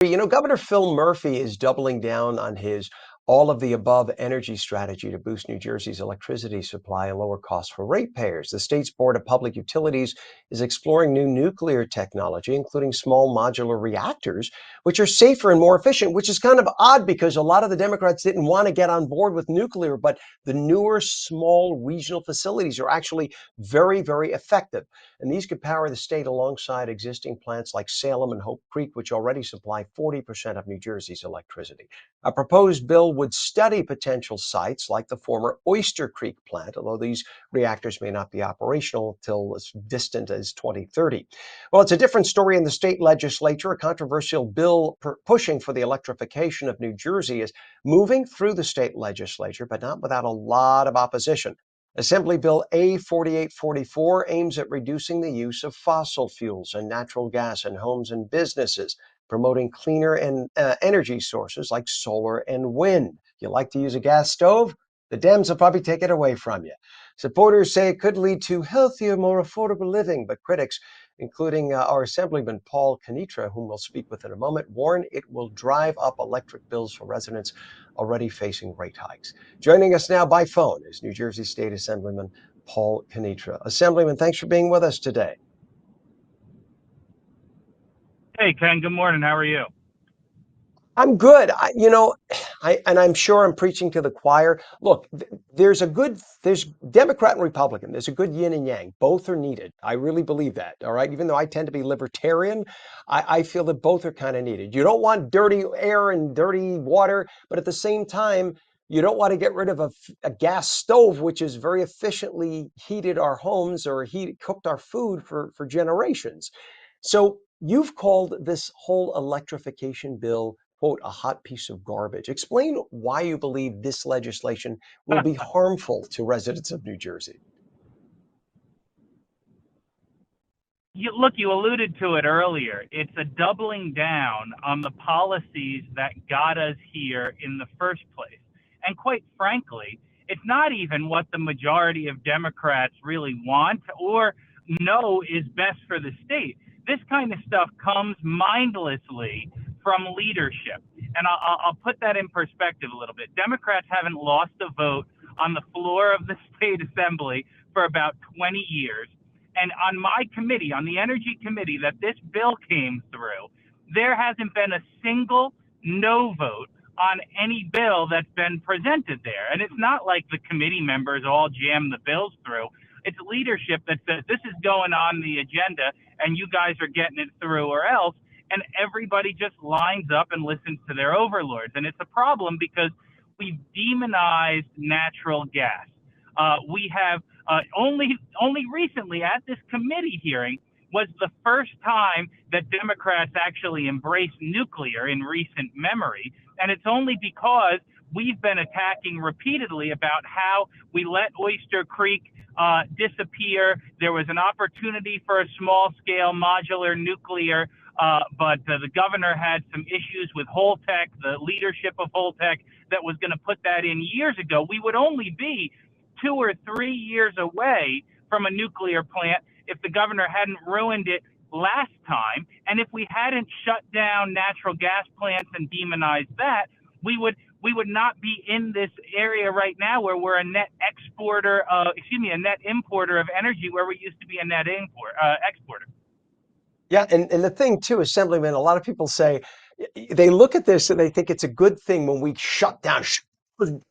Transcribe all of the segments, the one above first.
Governor Phil Murphy is doubling down on his all of the above energy strategy to boost New Jersey's electricity supply and lower costs for ratepayers. The state's Board of Public Utilities is exploring new nuclear technology, including small modular reactors, which are safer and more efficient, which is kind of odd because a lot of the Democrats didn't want to get on board with nuclear, but the newer small regional facilities are actually very, very effective. And these could power the state alongside existing plants like Salem and Hope Creek, which already supply 40% of New Jersey's electricity. A proposed bill would study potential sites like the former Oyster Creek plant, although these reactors may not be operational until as distant as 2030. Well, it's a different story in the state legislature. A controversial bill pushing for the electrification of New Jersey is moving through the state legislature, but not without a lot of opposition. Assembly Bill A4844 aims at reducing the use of fossil fuels and natural gas in homes and businesses, promoting cleaner energy sources like solar and wind. You like to use a gas stove? The Dems will probably take it away from you. Supporters say it could lead to healthier, more affordable living, but critics, including our Assemblyman Paul Kanitra, whom we'll speak with in a moment, warn it will drive up electric bills for residents already facing rate hikes. Joining us now by phone is New Jersey State Assemblyman Paul Kanitra. Assemblyman, thanks for being with us today. Hey, Ken, good morning. How are you? I'm good. And I'm sure I'm preaching to the choir. Look, there's Democrat and Republican. There's a good yin and yang. Both are needed. I really believe that. All right. Even though I tend to be libertarian, I feel that both are kind of needed. You don't want dirty air and dirty water, but at the same time, you don't want to get rid of a gas stove, which has very efficiently heated our homes or cooked our food for generations. So you've called this whole electrification bill, quote, a hot piece of garbage. Explain why you believe this legislation will be harmful to residents of New Jersey. You alluded to it earlier. It's a doubling down on the policies that got us here in the first place. And quite frankly, it's not even what the majority of Democrats really want or know is best for the state. This kind of stuff comes mindlessly from leadership. And I'll put that in perspective a little bit. Democrats haven't lost a vote on the floor of the state assembly for about 20 years. And on my committee, on the energy committee that this bill came through, there hasn't been a single no vote on any bill that's been presented there. And it's not like the committee members all jam the bills through. It's leadership that says this is going on the agenda and you guys are getting it through or else. And everybody just lines up and listens to their overlords. And it's a problem because we've demonized natural gas. We have only recently at this committee hearing was the first time that Democrats actually embraced nuclear in recent memory. And it's only because we've been attacking repeatedly about how we let Oyster Creek disappear. There was an opportunity for a small-scale modular nuclear, but the governor had some issues with Holtec, the leadership of Holtec, that was going to put that in years ago. We would only be 2 or 3 years away from a nuclear plant if the governor hadn't ruined it last time. And if we hadn't shut down natural gas plants and demonized that, we would not be in this area right now where we're a net importer of energy, where we used to be a net exporter. Yeah, and the thing too, Assemblyman, a lot of people say, they look at this and they think it's a good thing when we shut down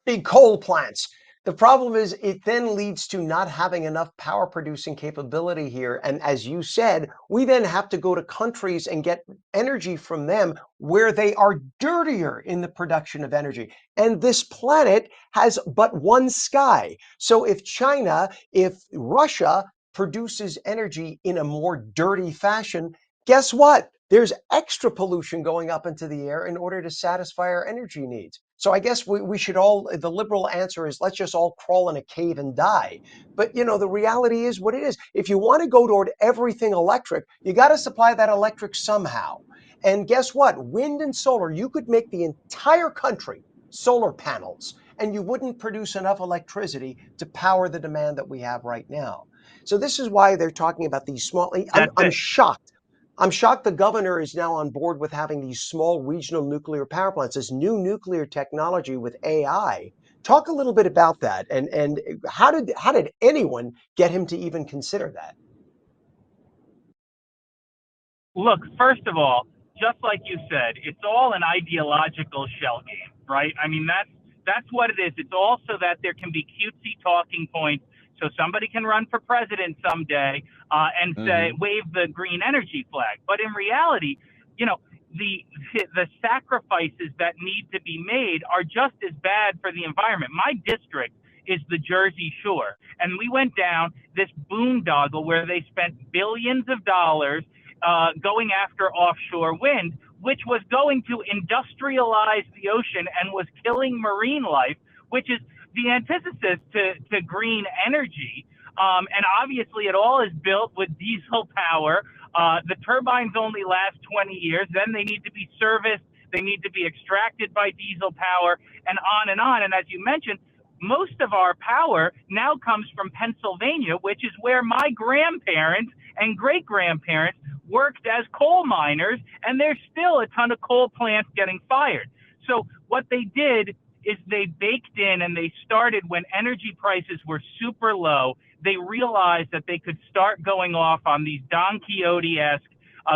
big coal plants. The problem is it then leads to not having enough power producing capability here. And as you said, we then have to go to countries and get energy from them where they are dirtier in the production of energy. And this planet has but one sky. So if Russia produces energy in a more dirty fashion, guess what? There's extra pollution going up into the air in order to satisfy our energy needs. So I guess we should the liberal answer is let's just all crawl in a cave and die. But the reality is what it is. If you want to go toward everything electric, you got to supply that electric somehow. And guess what? Wind and solar, you could make the entire country solar panels and you wouldn't produce enough electricity to power the demand that we have right now. So this is why they're talking about these small, I'm shocked. I'm shocked the governor is now on board with having these small regional nuclear power plants, this new nuclear technology with AI. Talk a little bit about that, and how did anyone get him to even consider that? Look, first of all, just like you said, it's all an ideological shell game, right? I mean, that's what it is. It's also that there can be cutesy talking points, so somebody can run for president someday and say Hmm. wave the green energy flag. But in reality, you know, the the sacrifices that need to be made are just as bad for the environment. My district is the Jersey Shore, and we went down this boondoggle where they spent billions of dollars going after offshore wind, which was going to industrialize the ocean and was killing marine life, which is the antithesis to green energy. And obviously, it all is built with diesel power. The turbines only last 20 years. Then they need to be serviced. They need to be extracted by diesel power, and on and on. And as you mentioned, most of our power now comes from Pennsylvania, which is where my grandparents and great grandparents worked as coal miners, and there's still a ton of coal plants getting fired. So what they did is they baked in and they started when energy prices were super low. They realized that they could start going off on these Don Quixote-esque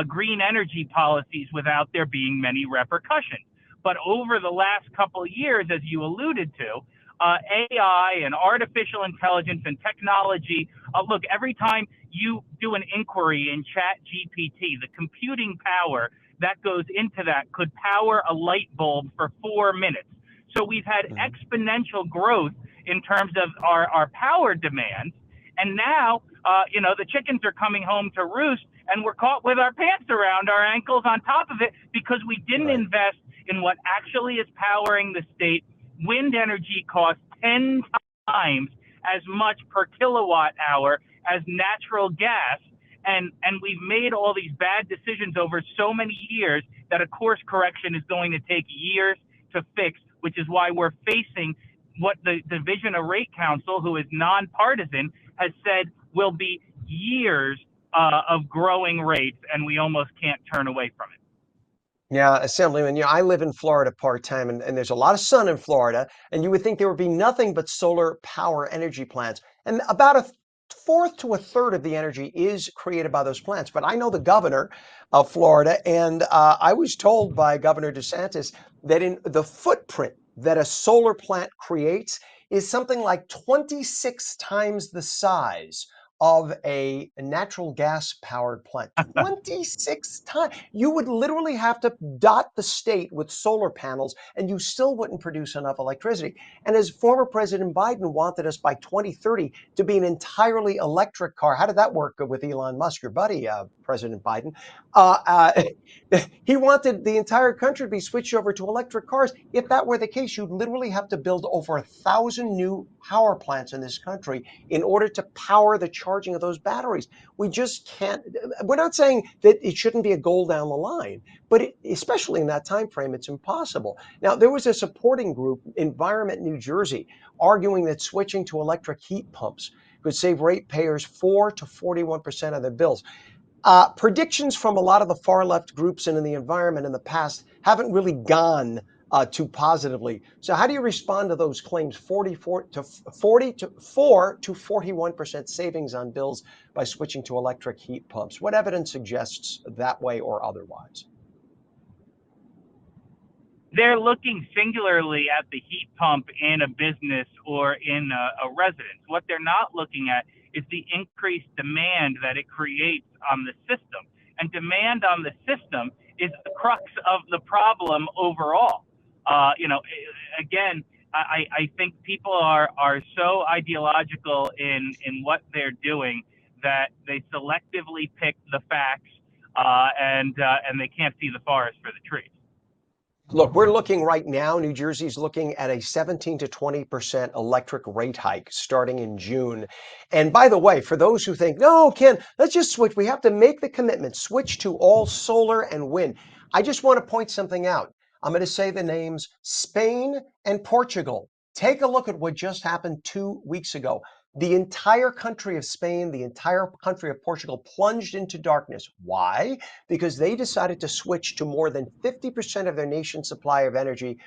green energy policies without there being many repercussions. But over the last couple of years, as you alluded to, AI and artificial intelligence and technology. Look, every time you do an inquiry in Chat GPT, the computing power that goes into that could power a light bulb for 4 minutes. So we've had Hmm. exponential growth in terms of our power demands. And now, the chickens are coming home to roost, and we're caught with our pants around our ankles on top of it because we didn't Right. invest in what actually is powering the state. Wind energy costs 10 times as much per kilowatt hour as natural gas. And we've made all these bad decisions over so many years that a course correction is going to take years to fix, which is why we're facing what the Division of Rate Counsel, who is nonpartisan, has said will be years of growing rates, and we almost can't turn away from it. Yeah, Assemblyman, I live in Florida part-time, and there's a lot of sun in Florida, and you would think there would be nothing but solar power energy plants. And about a fourth to a third of the energy is created by those plants. But I know the governor of Florida, and I was told by Governor DeSantis that in the footprint that a solar plant creates is something like 26 times the size of a natural gas powered plant. 26 times. You would literally have to dot the state with solar panels and you still wouldn't produce enough electricity. And as former President Biden wanted us by 2030 to be an entirely electric car. How did that work with Elon Musk, your buddy, President Biden? Uh, uh, he wanted the entire country to be switched over to electric cars. If that were the case, you'd literally have to build over 1,000 new power plants in this country in order to power the charging of those batteries. We just can't. We're not saying that it shouldn't be a goal down the line, but especially in that time frame, it's impossible. Now, there was a supporting group, Environment New Jersey, arguing that switching to electric heat pumps could save ratepayers 4 to 41% of their bills. Predictions from a lot of the far left groups and in the environment in the past haven't really gone too positively. So how do you respond to those claims? 4 to 41% savings on bills by switching to electric heat pumps. What evidence suggests that way or otherwise? They're looking singularly at the heat pump in a business or in a residence. What they're not looking at is the increased demand that it creates on the system. And demand on the system is the crux of the problem overall. Again, I think people are so ideological in what they're doing that they selectively pick the facts and they can't see the forest for the trees. Look, we're looking right now, New Jersey's looking at a 17 to 20% electric rate hike starting in June. And by the way, for those who think, no, Ken, let's just switch. We have to make the commitment, switch to all solar and wind. I just want to point something out. I'm going to say the names Spain and Portugal. Take a look at what just happened 2 weeks ago. The entire country of Spain, the entire country of Portugal plunged into darkness. Why? Because they decided to switch to more than 50% of their nation's supply of energy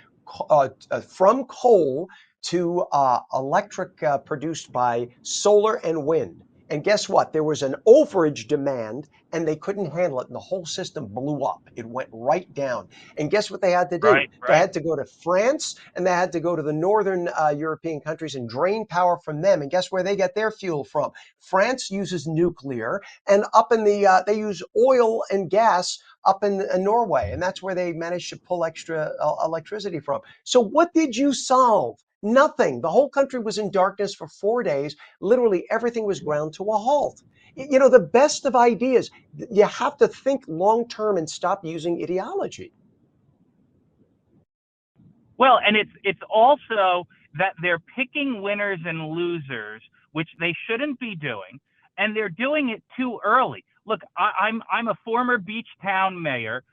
from coal to electric produced by solar and wind. And guess what? There was an overage demand and they couldn't handle it. And the whole system blew up. It went right down. And guess what they had to do? Right, They right. had to go to France and they had to go to the northern European countries and drain power from them. And guess where they get their fuel from? France uses nuclear, and up in they use oil and gas up in Norway. And that's where they managed to pull extra electricity from. So what did you solve? Nothing. The whole country was in darkness for 4 days. Literally everything was ground to a halt. You know, the best of ideas, you have to think long term and stop using ideology. Well, and it's also that they're picking winners and losers, which they shouldn't be doing, and they're doing it too early. Look, I'm a former beach town mayor.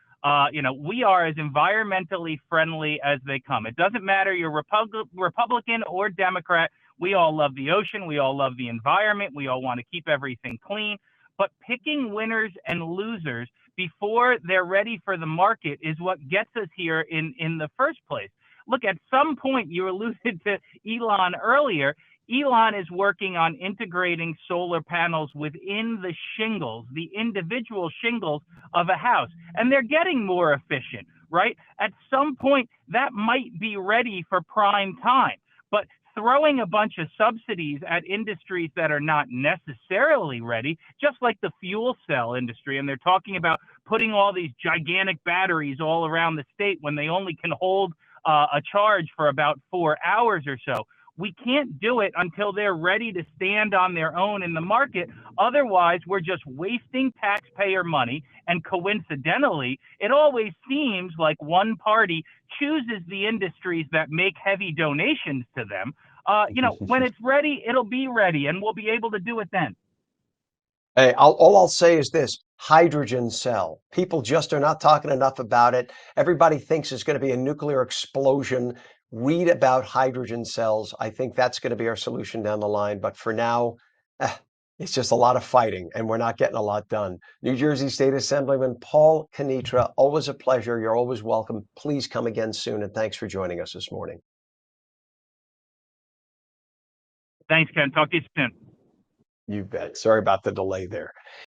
We are as environmentally friendly as they come. It doesn't matter you're Republican or Democrat. We all love the ocean. We all love the environment. We all want to keep everything clean. But picking winners and losers before they're ready for the market is what gets us here in the first place. Look, at some point, you alluded to Elon earlier. Elon is working on integrating solar panels within the shingles, the individual shingles of a house, and they're getting more efficient, right? At some point, that might be ready for prime time, but throwing a bunch of subsidies at industries that are not necessarily ready, just like the fuel cell industry, and they're talking about putting all these gigantic batteries all around the state when they only can hold a charge for about 4 hours or so. We can't do it until they're ready to stand on their own in the market. Otherwise, we're just wasting taxpayer money. And coincidentally, it always seems like one party chooses the industries that make heavy donations to them. When it's ready, it'll be ready, and we'll be able to do it then. Hey, all I'll say is this: hydrogen cell. People just are not talking enough about it. Everybody thinks it's going to be a nuclear explosion. Read about hydrogen cells. I think that's going to be our solution down the line. But for now, eh, it's just a lot of fighting, and we're not getting a lot done. New Jersey State Assemblyman Paul Kanitra, always a pleasure. You're always welcome. Please come again soon, and thanks for joining us this morning. Thanks, Ken. Talk to you soon. You bet. Sorry about the delay there.